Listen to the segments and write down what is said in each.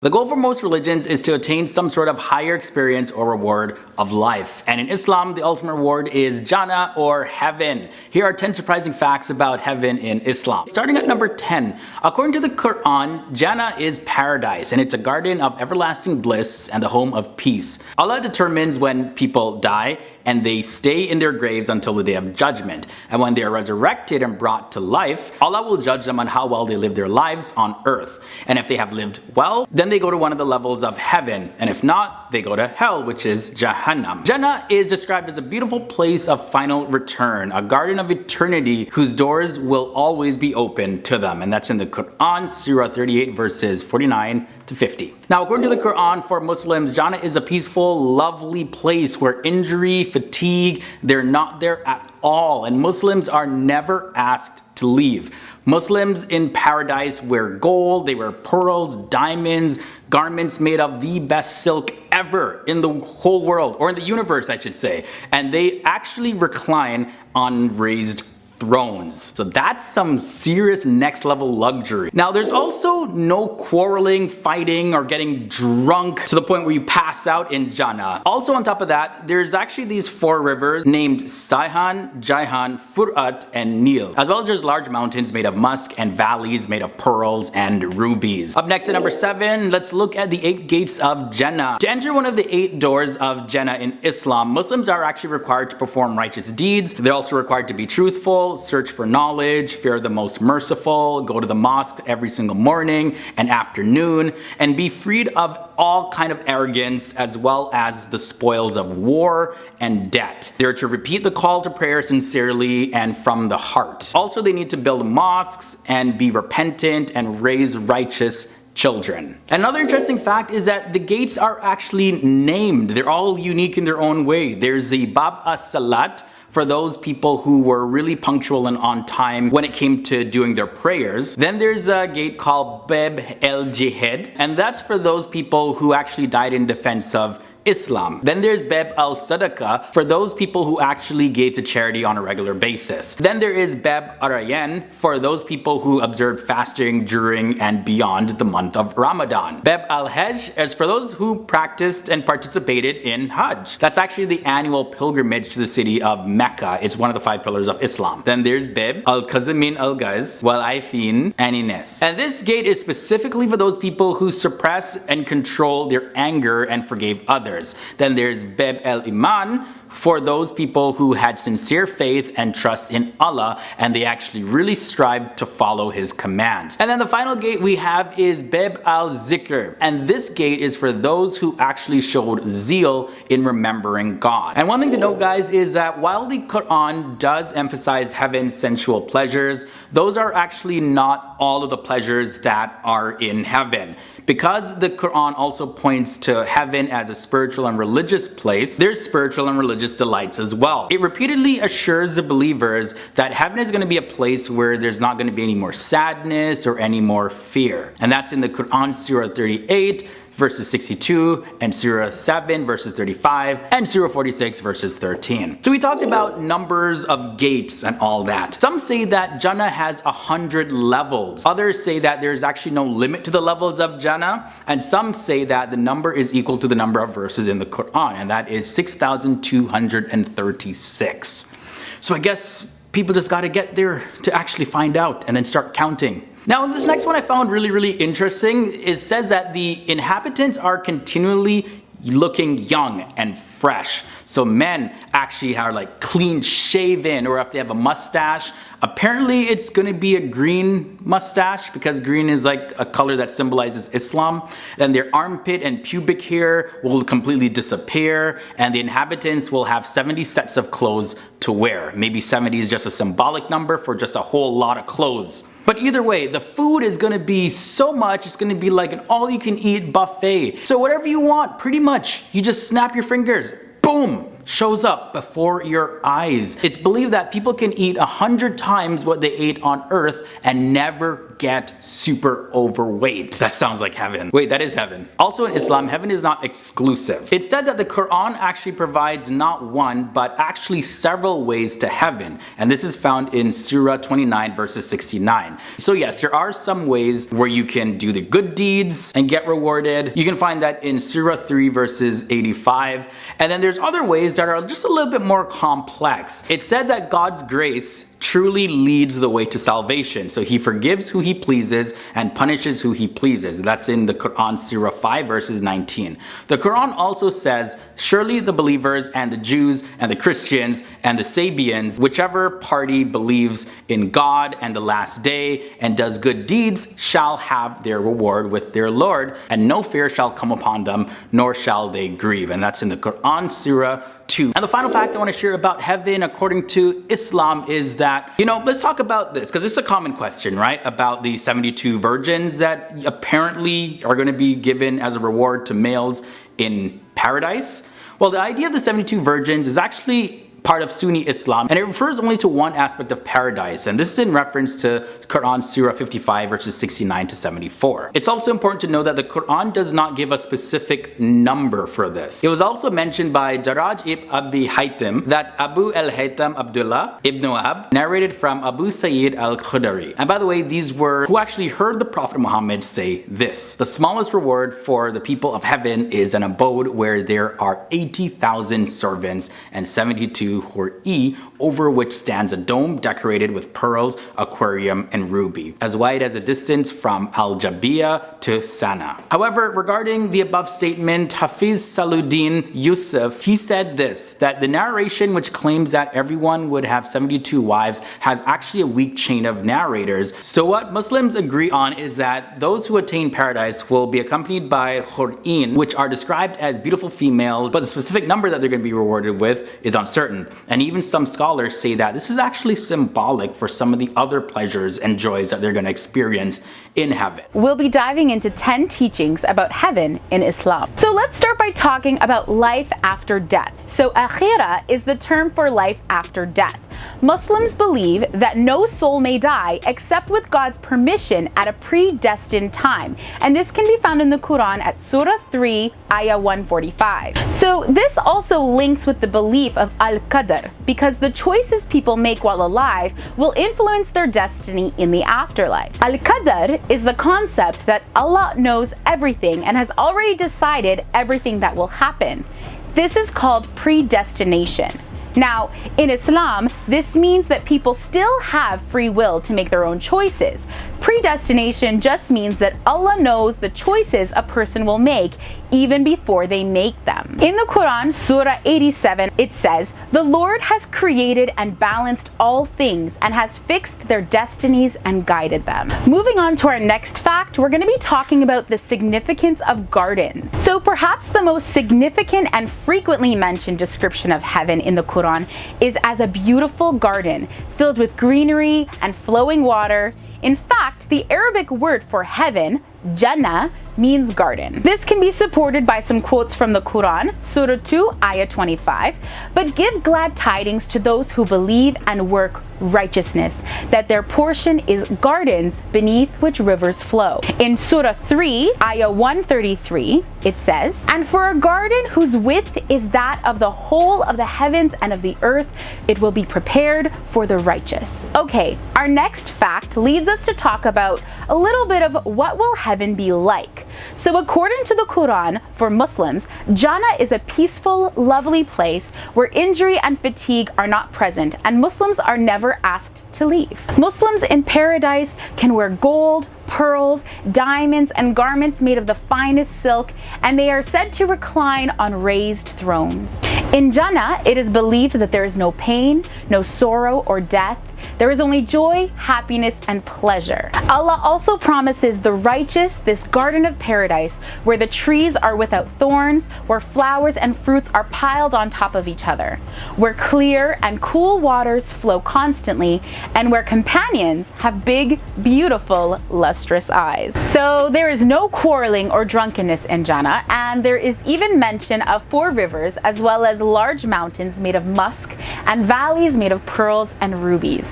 The goal for most religions is to attain some sort of higher experience or reward of life. And in Islam, the ultimate reward is Jannah or heaven. Here are 10 surprising facts about heaven in Islam. Starting at number 10. According to the Quran, Jannah is paradise and it's a garden of everlasting bliss and the home of peace. Allah determines when people die and they stay in their graves until the day of judgment. And when they are resurrected and brought to life, Allah will judge them on how well they live their lives on earth. And if they have lived well, then they go to one of the levels of heaven. And if not, they go to hell, which is Jahannam. Jannah is described as a beautiful place of final return, a garden of eternity whose doors will always be open to them. And that's in the Quran, Surah 38, verses 49 to 50. Now, according to the Quran, for Muslims, Jannah is a peaceful, lovely place where injury, fatigue, they're not there at all. And Muslims are never asked to leave. Muslims in paradise wear gold, they wear pearls, diamonds, garments made of the best silk ever in the whole world, or in the universe I should say. And they actually recline on raised thrones. So that's some serious next level luxury. Now there's also no quarreling, fighting, or getting drunk to the point where you pass out in Jannah. Also on top of that, there's actually these 4 rivers named Sayhan, Jaihan, Furat, and Nil. As well as there's large mountains made of musk and valleys made of pearls and rubies. Up next at number 7, let's look at the 8 gates of Jannah. To enter one of the 8 doors of Jannah in Islam, Muslims are actually required to perform righteous deeds. They're also required to be truthful, search for knowledge, fear the most merciful, go to the mosque every single morning and afternoon, and be freed of all kind of arrogance as well as the spoils of war and debt. They're to repeat the call to prayer sincerely and from the heart. Also, they need to build mosques and be repentant and raise righteous children. Another interesting fact is that the gates are actually named. They're all unique in their own way. There's the Bab as-Salat, for those people who were really punctual and on time when it came to doing their prayers. Then there's a gate called Bab el-Jihad, and that's for those people who actually died in defense of Islam. Then there's Bab al-Sadaqah for those people who actually gave to charity on a regular basis. Then there is Bab ar-Rayyan for those people who observed fasting during and beyond the month of Ramadan. Bab al-Hajj is for those who practiced and participated in Hajj. That's actually the annual pilgrimage to the city of Mecca. It's one of the 5 pillars of Islam. Then there's Bab al-Qazimin al-Ghaz, wal-Aifin, and Ines. And this gate is specifically for those people who suppress and control their anger and forgave others. Then there's Bab el-Iman for those people who had sincere faith and trust in Allah and they actually really strived to follow His commands. And then the final gate we have is Bab al-Zikr, and this gate is for those who actually showed zeal in remembering God. And one thing to note, guys, is that while the Quran does emphasize heaven's sensual pleasures, those are actually not all of the pleasures that are in heaven. Because the Quran also points to heaven as a spiritual and religious place, there's spiritual and religious delights as well. It repeatedly assures the believers that heaven is going to be a place where there's not going to be any more sadness or any more fear. And that's in the Quran, Surah 38, verses 62, and Surah 7, verses 35, and Surah 46, verses 13. So we talked about numbers of gates and all that. Some say that Jannah has 100 levels. Others say that there's actually no limit to the levels of Jannah. And some say that the number is equal to the number of verses in the Quran, and that is 6,236. So I guess people just got to get there to actually find out and then start counting. Now, this next one I found really interesting. It says that the inhabitants are continually looking young and fresh. So men actually are like clean shaven, or if they have a mustache, apparently it's going to be a green mustache because green is like a color that symbolizes Islam. Then their armpit and pubic hair will completely disappear, and the inhabitants will have 70 sets of clothes to wear. Maybe 70 is just a symbolic number for just a whole lot of clothes. But either way, the food is going to be so much, it's going to be like an all-you-can-eat buffet. So whatever you want, pretty much, you just snap your fingers, boom, shows up before your eyes. It's believed that people can eat 100 times what they ate on earth and never get super overweight. That sounds like heaven. Wait, that is heaven. Also in Islam, heaven is not exclusive. It's said that the Quran actually provides not one, but actually several ways to heaven. And this is found in Surah 29 verses 69. So yes, there are some ways where you can do the good deeds and get rewarded. You can find that in Surah 3 verses 85. And then there's other ways that are just a little bit more complex. It's said that God's grace truly leads the way to salvation. So he forgives who he pleases and punishes who he pleases. That's in the Quran, Surah 5 verses 19. The Quran also says, surely the believers and the Jews and the Christians and the Sabians, whichever party believes in God and the last day and does good deeds, shall have their reward with their Lord, and no fear shall come upon them, nor shall they grieve. And that's in the Quran, Surah 2. And the final fact I want to share about heaven according to Islam is that, let's talk about this because it's a common question, right? About the 72 virgins that apparently are going to be given as a reward to males in paradise. Well, the idea of the 72 virgins is actually part of Sunni Islam, and it refers only to one aspect of paradise, and this is in reference to Quran Surah 55 verses 69 to 74. It's also important to know that the Quran does not give a specific number for this. It was also mentioned by Daraj ibn Abi Haytham that Abu al-Haytham Abdullah ibn Wahab narrated from Abu Sayyid al-Khudari. And by the way, these were who actually heard the Prophet Muhammad say this: the smallest reward for the people of heaven is an abode where there are 80,000 servants and 72 hur-e, over which stands a dome decorated with pearls, aquarium, and ruby, as wide as a distance from Al-Jabiya to Sana. However, regarding the above statement, Hafiz Saluddin Yusuf, he said this, that the narration which claims that everyone would have 72 wives has actually a weak chain of narrators. So what Muslims agree on is that those who attain paradise will be accompanied by hur-in, which are described as beautiful females, but the specific number that they're going to be rewarded with is uncertain. And even some scholars say that this is actually symbolic for some of the other pleasures and joys that they're going to experience in heaven. We'll be diving into 10 teachings about heaven in Islam. So let's start by talking about life after death. So akhirah is the term for life after death. Muslims believe that no soul may die except with God's permission at a predestined time. And this can be found in the Quran at Surah 3, Ayah 145. So this also links with the belief of Al-Qadr, because the choices people make while alive will influence their destiny in the afterlife. Al-Qadr is the concept that Allah knows everything and has already decided everything that will happen. This is called predestination. Now, in Islam, this means that people still have free will to make their own choices. Predestination just means that Allah knows the choices a person will make even before they make them. In the Quran, Surah 87, it says, "The Lord has created and balanced all things and has fixed their destinies and guided them." Moving on to our next fact, we're going to be talking about the significance of gardens. So perhaps the most significant and frequently mentioned description of heaven in the Quran is as a beautiful garden filled with greenery and flowing water. In fact, the Arabic word for heaven, Jannah, means garden. This can be supported by some quotes from the Quran, Surah 2, Ayah 25. "But give glad tidings to those who believe and work righteousness, that their portion is gardens beneath which rivers flow." In Surah 3, Ayah 133, it says, "And for a garden whose width is that of the whole of the heavens and of the earth, it will be prepared for the righteous." Okay, our next fact leads us to talk about a little bit of what will heaven be like. So according to the Quran, for Muslims, Jannah is a peaceful, lovely place where injury and fatigue are not present, and Muslims are never asked to leave. Muslims in paradise can wear gold, pearls, diamonds, and garments made of the finest silk, and they are said to recline on raised thrones. In Jannah, it is believed that there is no pain, no sorrow or death. There is only joy, happiness, and pleasure. Allah also promises the righteous this garden of paradise where the trees are without thorns, where flowers and fruits are piled on top of each other, where clear and cool waters flow constantly, and where companions have big, beautiful, lustrous eyes. So there is no quarreling or drunkenness in Jannah, and there is even mention of 4 rivers as well as large mountains made of musk and valleys made of pearls and rubies.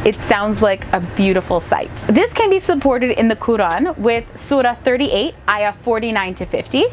It sounds like a beautiful sight. This can be supported in the Quran with Surah 38, Ayah 49 to 50.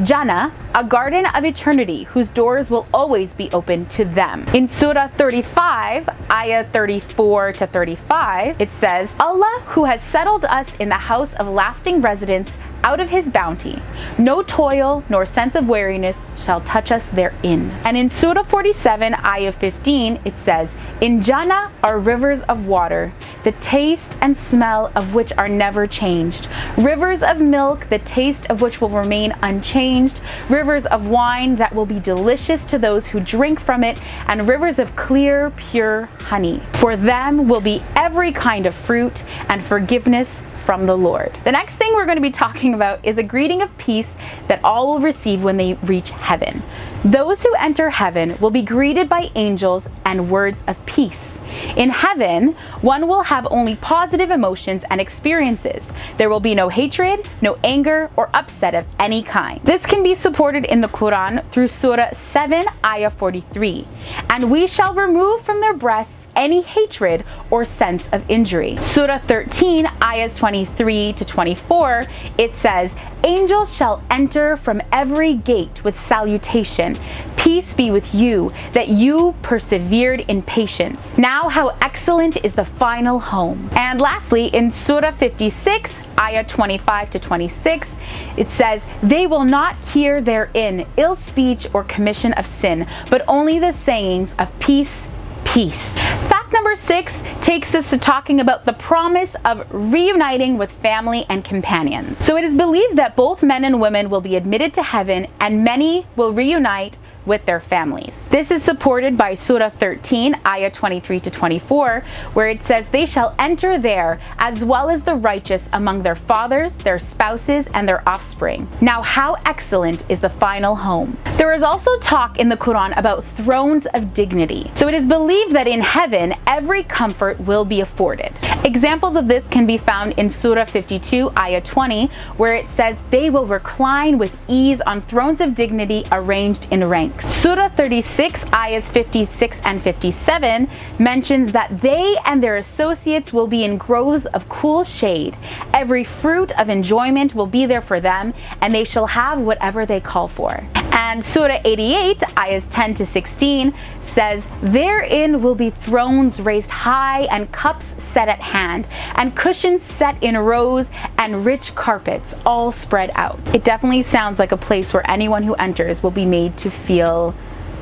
Jannah, a garden of eternity whose doors will always be open to them. In Surah 35, Ayah 34 to 35, it says, Allah who has settled us in the house of lasting residence out of his bounty. No toil nor sense of weariness shall touch us therein. And in Surah 47, Ayah 15, it says, in Jannah are rivers of water, the taste and smell of which are never changed. Rivers of milk, the taste of which will remain unchanged. Rivers of wine that will be delicious to those who drink from it. And rivers of clear, pure honey. For them will be every kind of fruit and forgiveness from the Lord. The next thing we're going to be talking about is a greeting of peace that all will receive when they reach heaven. Those who enter heaven will be greeted by angels and words of peace. In heaven, one will have only positive emotions and experiences. There will be no hatred, no anger, or upset of any kind. This can be supported in the Quran through Surah 7, Ayah 43. And we shall remove from their breasts any hatred or sense of injury. Surah 13, Ayahs 23 to 24, it says, angels shall enter from every gate with salutation. Peace be with you, that you persevered in patience. Now how excellent is the final home. And lastly, in Surah 56, Ayah 25 to 26, it says, they will not hear therein ill speech or commission of sin, but only the sayings of peace, peace. Fact number 6 takes us to talking about the promise of reuniting with family and companions. So it is believed that both men and women will be admitted to heaven, and many will reunite with their families. This is supported by Surah 13, Ayah 23 to 24, where it says, they shall enter there as well as the righteous among their fathers, their spouses, and their offspring. Now how excellent is the final home. There is also talk in the Quran about thrones of dignity. So it is believed that in heaven, every comfort will be afforded. Examples of this can be found in Surah 52, Ayah 20, where it says, they will recline with ease on thrones of dignity arranged in ranks. Surah 36, Ayahs 56 and 57 mentions that they and their associates will be in groves of cool shade. Every fruit of enjoyment will be there for them, and they shall have whatever they call for. And Surah 88, Ayahs 10 to 16 says, therein will be thrones raised high and cups set at hand, and cushions set in rows, and rich carpets all spread out. It definitely sounds like a place where anyone who enters will be made to feel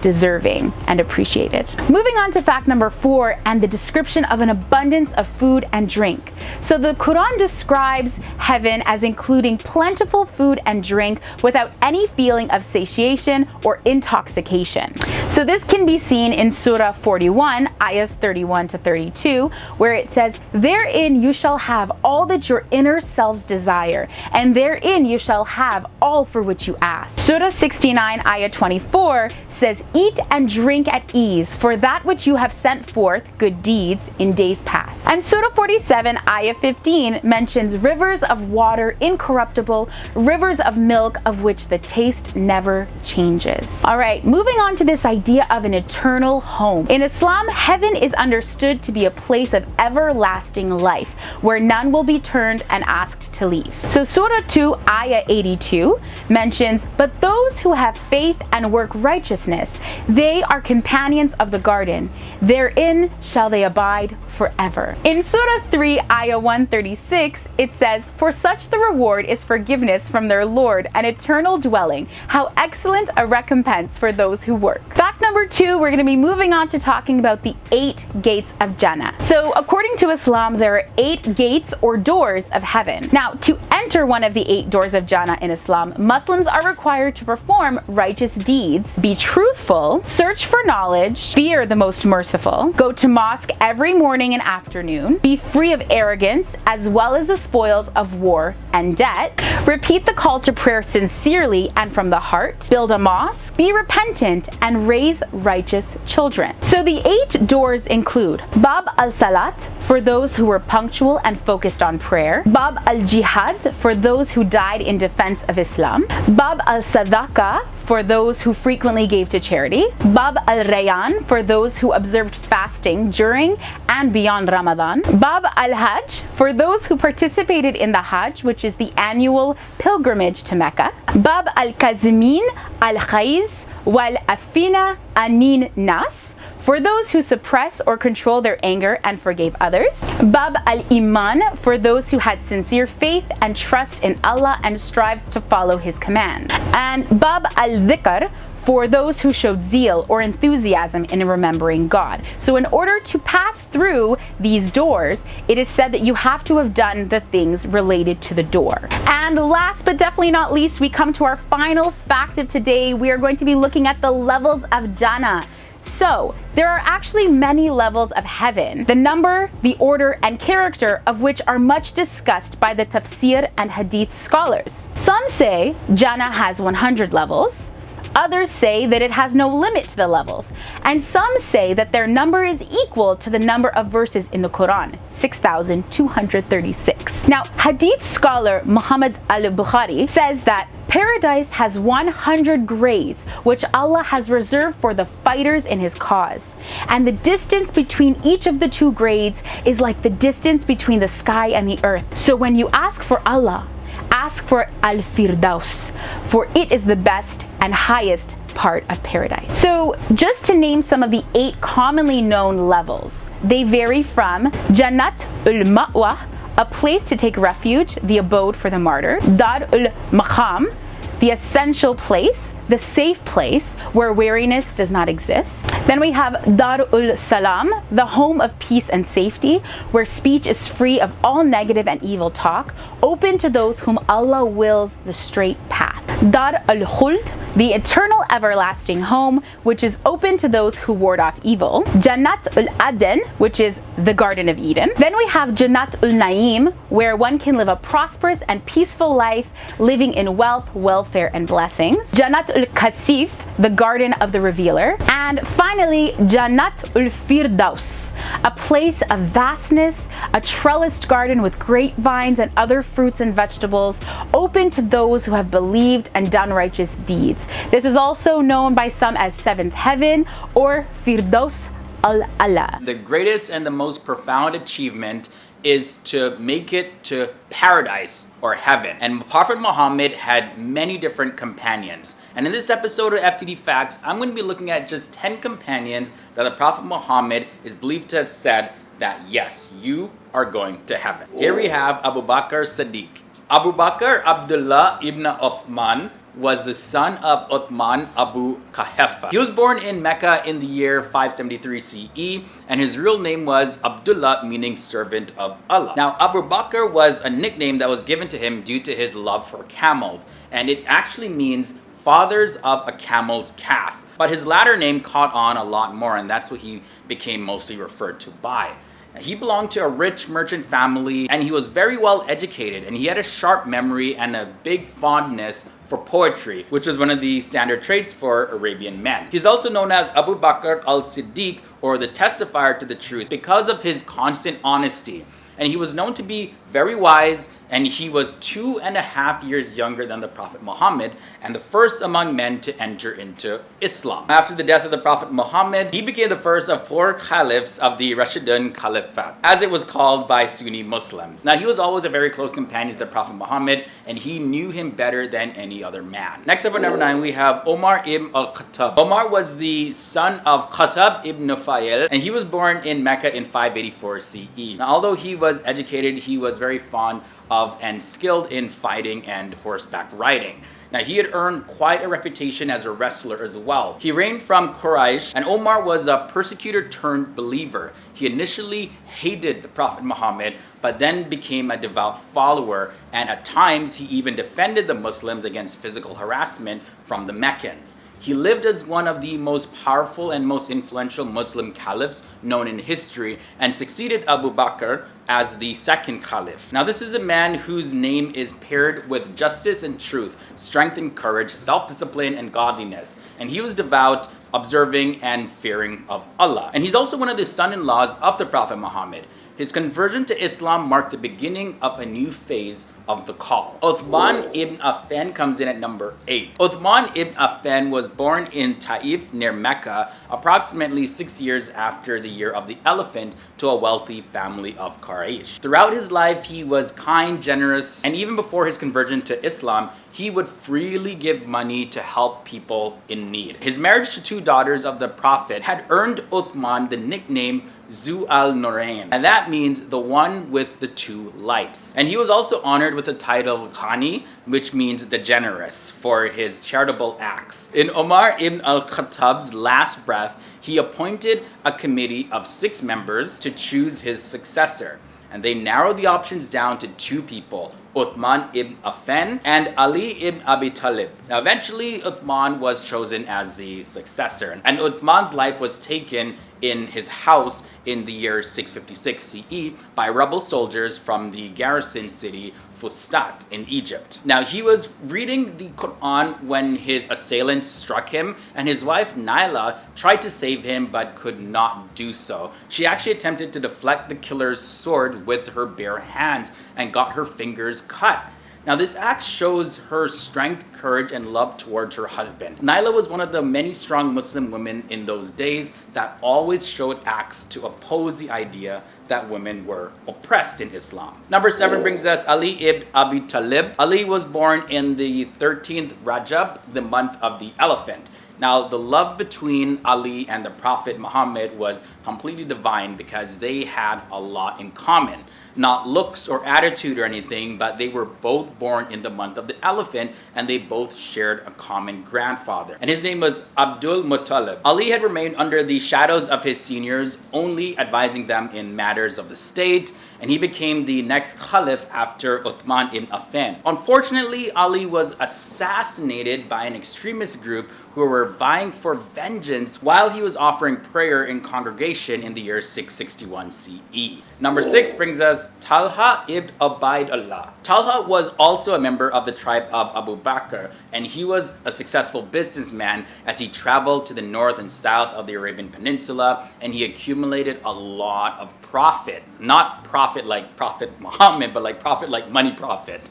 deserving and appreciated. Moving on to fact number 4 and the description of an abundance of food and drink. So the Quran describes heaven as including plentiful food and drink without any feeling of satiation or intoxication. So this can be seen in Surah 41, Ayahs 31 to 32, where it says, therein you shall have all that your inner selves desire, and therein you shall have all for which you ask. Surah 69, Ayah 24 says, eat and drink at ease for that which you have sent forth good deeds in days past. And Surah 47, Ayah 15 mentions rivers of water incorruptible, rivers of milk of which the taste never changes. All right, moving on to this idea of an eternal home. In Islam, heaven is understood to be a place of everlasting life where none will be turned and asked to leave. So Surah 2, Ayah 82 mentions, but those who have faith and work righteousness, they are companions of the garden. Therein shall they abide forever. In Surah 3, Ayah 136, it says, for such the reward is forgiveness from their Lord, an eternal dwelling. How excellent a recompense for those who work. Fact number 2, we're going to be moving on to talking about the 8 gates of Jannah. So according to Islam, there are 8 gates or doors of heaven. Now, to enter one of the 8 doors of Jannah in Islam, Muslims are required to perform righteous deeds, be truthful faithful, search for knowledge, fear the most merciful, go to mosque every morning and afternoon, be free of arrogance as well as the spoils of war and debt, repeat the call to prayer sincerely and from the heart, build a mosque, be repentant, and raise righteous children. So the 8 doors include Bab al-Salat, for those who were punctual and focused on prayer, Bab al-Jihad, for those who died in defense of Islam, Bab al-Sadaqa, for those who frequently gave to charity, Bab al-Rayyan, for those who observed fasting during and beyond Ramadan, Bab al-Hajj, for those who participated in the Hajj, which is the annual pilgrimage to Mecca, Bab al-Kazimin al-Khayz wal-Afina anin nas, for those who suppress or control their anger and forgave others, Bab al-Iman, for those who had sincere faith and trust in Allah and strived to follow His command, and Bab al-Dhikr, for those who showed zeal or enthusiasm in remembering God. So in order to pass through these doors, it is said that you have to have done the things related to the door. And last but definitely not least, we come to our final fact of today. We are going to be looking at the levels of Jannah. So, there are actually many levels of heaven, the number, the order, and character of which are much discussed by the tafsir and hadith scholars. Some say Jannah has 100 levels, others say that it has no limit to the levels, and some say that their number is equal to the number of verses in the Quran, 6,236. Now, hadith scholar Muhammad al-Bukhari says that paradise has 100 grades, which Allah has reserved for the fighters in His cause. And the distance between each of the 2 grades is like the distance between the sky and the earth. So when you ask for Allah, ask for Al-Firdaus, for it is the best and highest part of paradise. So just to name some of the 8 commonly known levels, they vary from Jannat ul-Ma'wa, a place to take refuge, the abode for the martyr, Dar ul-Maqam, the essential place, the safe place where weariness does not exist. Then we have Dar ul-Salam, the home of peace and safety, where speech is free of all negative and evil talk, open to those whom Allah wills the straight path. Dar al-Khuld, the eternal everlasting home, which is open to those who ward off evil. Jannat al-Aden, which is the Garden of Eden. Then we have Jannat al-Naim, where one can live a prosperous and peaceful life, living in wealth, welfare, and blessings. Jannat al-Kasif, the Garden of the Revealer. And finally, Jannat al-Firdaus, a place of vastness, a trellised garden with grapevines and other fruits and vegetables, open to those who have believed and done righteous deeds. This is also known by some as 7th heaven or Firdaus al-Ala. The greatest and the most profound achievement is to make it to paradise or heaven. And Prophet Muhammad had many different companions. And in this episode of FTD Facts, I'm going to be looking at just 10 companions that the Prophet Muhammad is believed to have said that yes, you are going to heaven. Here we have Abu Bakr Siddiq. Abu Bakr Abdullah ibn Uthman was the son of Uthman Abu Qahafa. He was born in Mecca in the year 573 CE, and his real name was Abdullah, meaning servant of Allah. Now, Abu Bakr was a nickname that was given to him due to his love for camels, and it actually means fathers of a camel's calf. But his latter name caught on a lot more, and that's what he became mostly referred to by. He belonged to a rich merchant family, and he was very well educated, and he had a sharp memory and a big fondness for poetry, which is one of the standard traits for Arabian men. He's also known as Abu Bakr al-Siddiq, or the testifier to the truth, because of his constant honesty. And he was known to be very wise, and he was 2.5 years younger than the Prophet Muhammad, and the first among men to enter into Islam. After the death of the Prophet Muhammad, he became the first of 4 caliphs of the Rashidun Caliphate, as it was called by Sunni Muslims. Now, he was always a very close companion to the Prophet Muhammad, and he knew him better than any other man. Next up at number 9, we have Omar ibn al-Khattab. Omar was the son of Khattab ibn Nufail, and he was born in Mecca in 584 CE. Now, although he was educated, he was very fond of and skilled in fighting and horseback riding. Now, he had earned quite a reputation as a wrestler as well. He reigned from Quraysh, and Omar was a persecutor turned believer. He initially hated the Prophet Muhammad, but then became a devout follower, and at times he even defended the Muslims against physical harassment from the Meccans. He lived as one of the most powerful and most influential Muslim caliphs known in history and succeeded Abu Bakr as the second caliph. Now, this is a man whose name is paired with justice and truth, strength and courage, self-discipline and godliness. And he was devout, observing and fearing of Allah. And he's also one of the son-in-laws of the Prophet Muhammad. His conversion to Islam marked the beginning of a new phase of the call. Uthman ibn Affan comes in at number 8. Uthman ibn Affan was born in Taif near Mecca, approximately 6 years after the year of the elephant, to a wealthy family of Quraysh. Throughout his life, he was kind, generous, and even before his conversion to Islam, he would freely give money to help people in need. His marriage to 2 daughters of the Prophet had earned Uthman the nickname Zu al-Nurayn, and that means the one with the 2 lights. And he was also honored with the title Ghani, which means the generous, for his charitable acts. In Umar ibn al-Khattab's last breath, he appointed a committee of 6 members to choose his successor. And they narrowed the options down to 2 people, Uthman ibn Affan and Ali ibn Abi Talib. Now eventually Uthman was chosen as the successor, and Uthman's life was taken in his house in the year 656 CE by rebel soldiers from the garrison city Fustat in Egypt. Now he was reading the Quran when his assailants struck him, and his wife Naila tried to save him but could not do so. She actually attempted to deflect the killer's sword with her bare hands and got her fingers cut. Now this act shows her strength, courage, and love towards her husband. Naila was one of the many strong Muslim women in those days that always showed acts to oppose the idea that women were oppressed in Islam. Number 7 brings us Ali ibn Abi Talib. Ali was born in the 13th Rajab, the month of the elephant. Now, the love between Ali and the Prophet Muhammad was completely divine because they had a lot in common. Not looks or attitude or anything, but they were both born in the month of the elephant, and they both shared a common grandfather. And his name was Abdul Muttalib. Ali had remained under the shadows of his seniors, only advising them in matters of the state, and he became the next caliph after Uthman ibn Affan. Unfortunately, Ali was assassinated by an extremist group who were vying for vengeance while he was offering prayer in congregation in the year 661 CE. Number 6 brings us Talha ibn Ubaidullah. Talha was also a member of the tribe of Abu Bakr, and he was a successful businessman as he traveled to the north and south of the Arabian Peninsula, and he accumulated a lot of profit. Not profit like Prophet Muhammad, but like profit like money profit.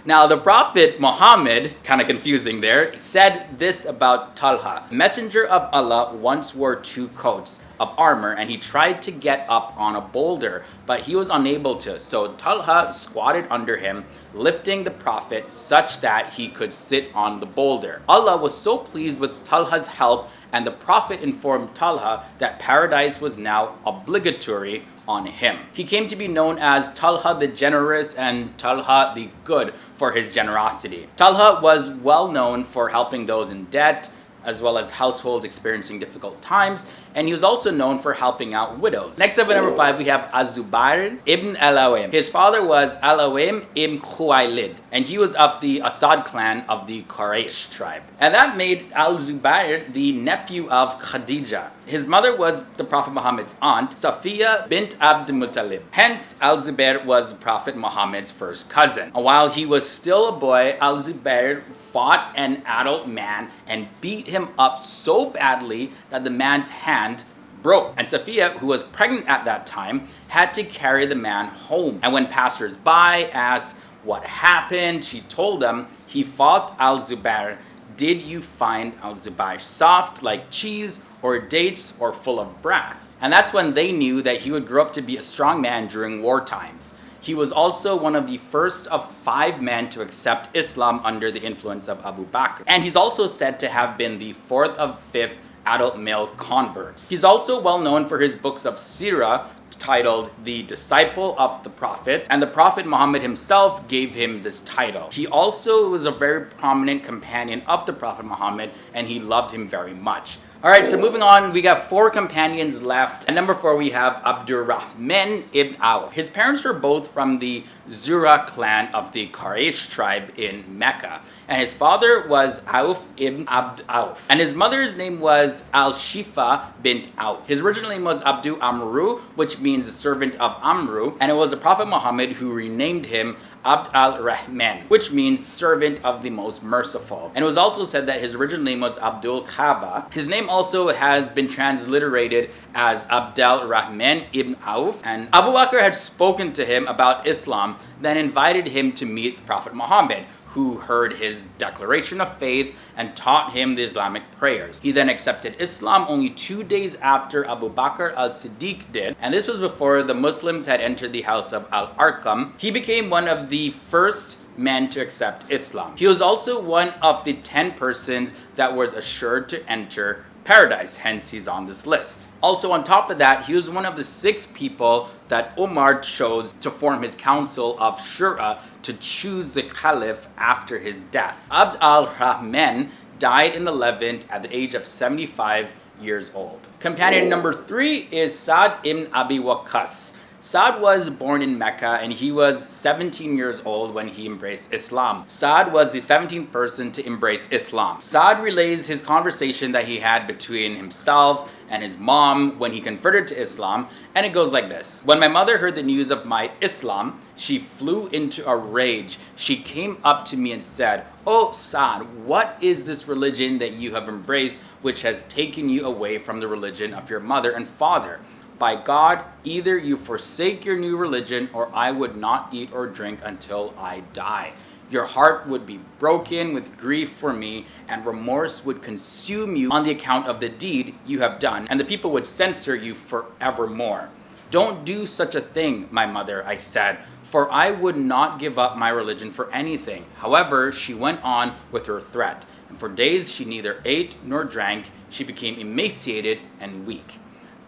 Now, the Prophet Muhammad, kind of confusing there, said this about Talha. The Messenger of Allah once wore 2 coats of armor, and he tried to get up on a boulder, but he was unable to. So Talha squatted under him, lifting the Prophet such that he could sit on the boulder. Allah was so pleased with Talha's help, and the Prophet informed Talha that paradise was now obligatory on him. He came to be known as Talha the Generous and Talha the Good for his generosity. Talha was well known for helping those in debt, as well as households experiencing difficult times, and he was also known for helping out widows. Next up at number 5, we have Az-Zubair ibn al-Awwam. His father was al-Awwam ibn Khuwailid, and he was of the Asad clan of the Quraysh tribe. And that made al-Zubair the nephew of Khadija. His mother was the Prophet Muhammad's aunt, Safiya bint Abd Muttalib. Hence, al-Zubair was Prophet Muhammad's first cousin. And while he was still a boy, al-Zubair fought an adult man and beat him up so badly that the man's hand broke. And Safiya, who was pregnant at that time, had to carry the man home. And when passers-by asked what happened, she told them, "He fought al-Zubair. Did you find al-Zubair soft like cheese or dates or full of brass?" And that's when they knew that he would grow up to be a strong man during war times. He was also one of the first of 5 men to accept Islam under the influence of Abu Bakr. And he's also said to have been the 4th of 5th adult male converts. He's also well known for his books of Sirah, titled The Disciple of the Prophet, and the Prophet Muhammad himself gave him this title. He also was a very prominent companion of the Prophet Muhammad, and he loved him very much. All right, so moving on, we got 4 companions left. At number 4, we have Abdurrahman ibn Auf. His parents were both from the Zura clan of the Quraysh tribe in Mecca. And his father was Auf ibn Abd Auf. And his mother's name was Al-Shifa bint Auf. His original name was Abdu Amru, which means the servant of Amru. And it was the Prophet Muhammad who renamed him Abd al-Rahman, which means servant of the most merciful. And it was also said that his original name was Abdul Kaaba. His name also has been transliterated as Abdul Rahman ibn Auf. And Abu Bakr had spoken to him about Islam, then invited him to meet Prophet Muhammad, who heard his declaration of faith and taught him the Islamic prayers. He then accepted Islam only 2 days after Abu Bakr al-Siddiq did, and this was before the Muslims had entered the house of Al-Arqam. He became one of the first men to accept Islam. He was also one of the 10 persons that was assured to enter paradise, hence he's on this list. Also on top of that, he was one of the 6 people that Umar chose to form his council of Shura to choose the caliph after his death. Abd al-Rahman died in the Levant at the age of 75 years old. Companion number 3 is Sa'd ibn Abi Waqqas. Sa'd was born in Mecca and he was 17 years old when he embraced Islam. Sa'd was the 17th person to embrace Islam. Sa'd relays his conversation that he had between himself and his mom when he converted to Islam, and it goes like this. When my mother heard the news of my Islam, she flew into a rage. She came up to me and said, "Oh Sa'd, what is this religion that you have embraced which has taken you away from the religion of your mother and father? By God, either you forsake your new religion or I would not eat or drink until I die. Your heart would be broken with grief for me, and remorse would consume you on the account of the deed you have done, and the people would censor you forevermore. Don't do such a thing, my mother," I said, "for I would not give up my religion for anything." However, she went on with her threat, and for days she neither ate nor drank. She became emaciated and weak.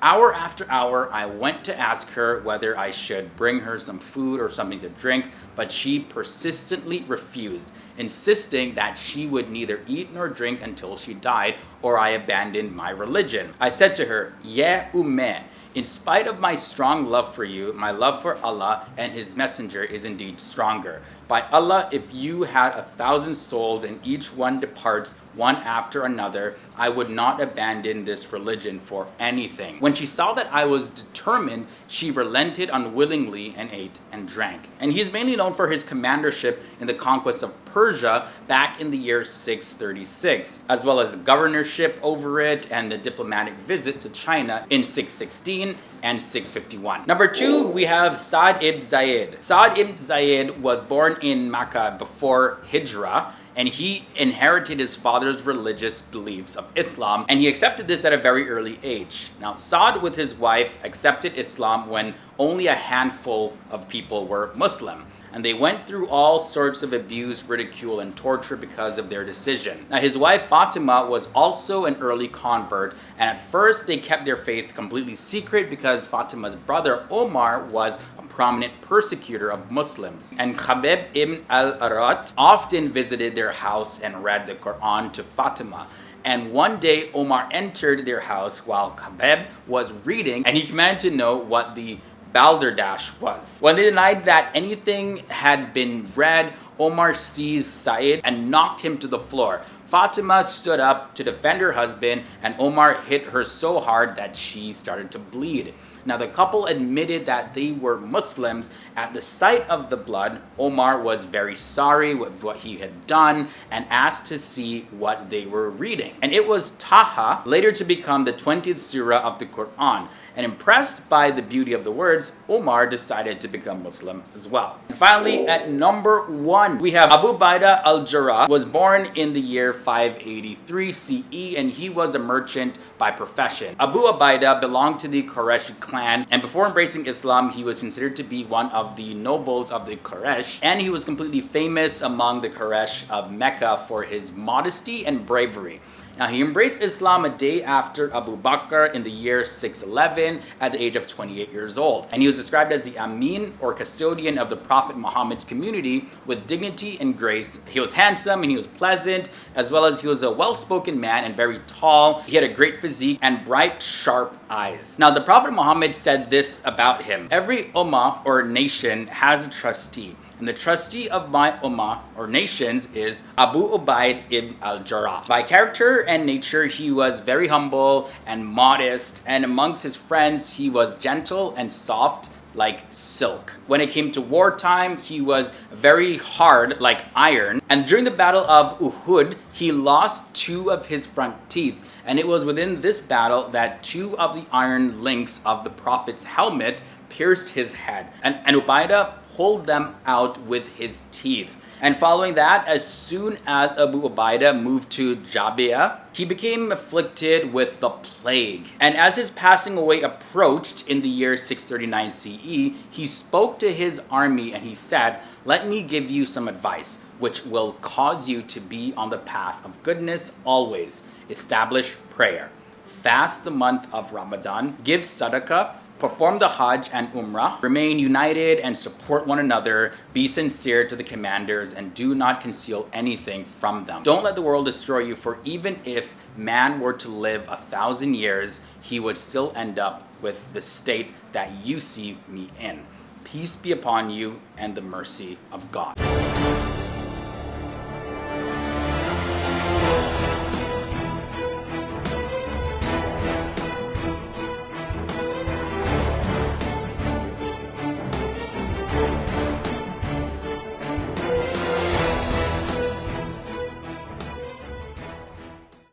Hour after hour, I went to ask her whether I should bring her some food or something to drink, but she persistently refused, insisting that she would neither eat nor drink until she died or I abandoned my religion. I said to her, "Ya Ummeh, in spite of my strong love for you, my love for Allah and His Messenger is indeed stronger. By Allah, if you had 1,000 souls and each one departs one after another, I would not abandon this religion for anything." When she saw that I was determined, she relented unwillingly and ate and drank. And he is mainly known for his commandership in the conquest of Persia back in the year 636, as well as governorship over it and the diplomatic visit to China in 616 and 651. Number 2, we have Sa'd ibn Zayd. Sa'd ibn Zayd was born in Makkah before Hijrah, and he inherited his father's religious beliefs of Islam, and he accepted this at a very early age. Now, Sa'd with his wife accepted Islam when only a handful of people were Muslim, and they went through all sorts of abuse, ridicule, and torture because of their decision. Now, his wife Fatima was also an early convert, and at first they kept their faith completely secret because Fatima's brother Omar was a prominent persecutor of Muslims. And Khabib ibn al-Arat often visited their house and read the Quran to Fatima. And one day Omar entered their house while Khabib was reading, and he commanded to know what the balderdash was. When they denied that anything had been read, Omar seized Sa'id and knocked him to the floor. Fatima stood up to defend her husband, and Omar hit her so hard that she started to bleed. Now, the couple admitted that they were Muslims. At the sight of the blood, Omar was very sorry with what he had done and asked to see what they were reading. And it was Taha, later to become the 20th surah of the Quran. And impressed by the beauty of the words, Omar decided to become Muslim as well. And finally, at number 1, we have Abu Ubaidah al-Jarrah. Was born in the year 583 CE, and he was a merchant by profession. Abu Ubaidah belonged to the Quraysh clan, and before embracing Islam, he was considered to be one of the nobles of the Quraysh, and he was completely famous among the Quraysh of Mecca for his modesty and bravery. Now, he embraced Islam a day after Abu Bakr in the year 611 at the age of 28 years old. And he was described as the Amin, or custodian of the Prophet Muhammad's community, with dignity and grace. He was handsome and he was pleasant, as well as he was a well-spoken man and very tall. He had a great physique and bright, sharp eyes. Now, the Prophet Muhammad said this about him: every ummah or nation has a trustee, and the trustee of my ummah or nations is Abu Ubaid ibn al-Jarrah. By character and nature, he was very humble and modest, and amongst his friends, he was gentle and soft like silk. When it came to wartime, he was very hard like iron. And during the Battle of Uhud, he lost 2 of his front teeth. And it was within this battle that 2 of the iron links of the Prophet's helmet pierced his head. And Ubaidah pulled them out with his teeth. And following that, as soon as Abu Ubaidah moved to Jabiya, he became afflicted with the plague. And as his passing away approached in the year 639 CE, he spoke to his army and he said, "Let me give you some advice, which will cause you to be on the path of goodness always. Establish prayer. Fast the month of Ramadan. Give sadaqah. Perform the Hajj and Umrah, remain united and support one another, be sincere to the commanders, and do not conceal anything from them. Don't let the world destroy you, for even if man were to live 1,000 years, he would still end up with the state that you see me in. Peace be upon you and the mercy of God."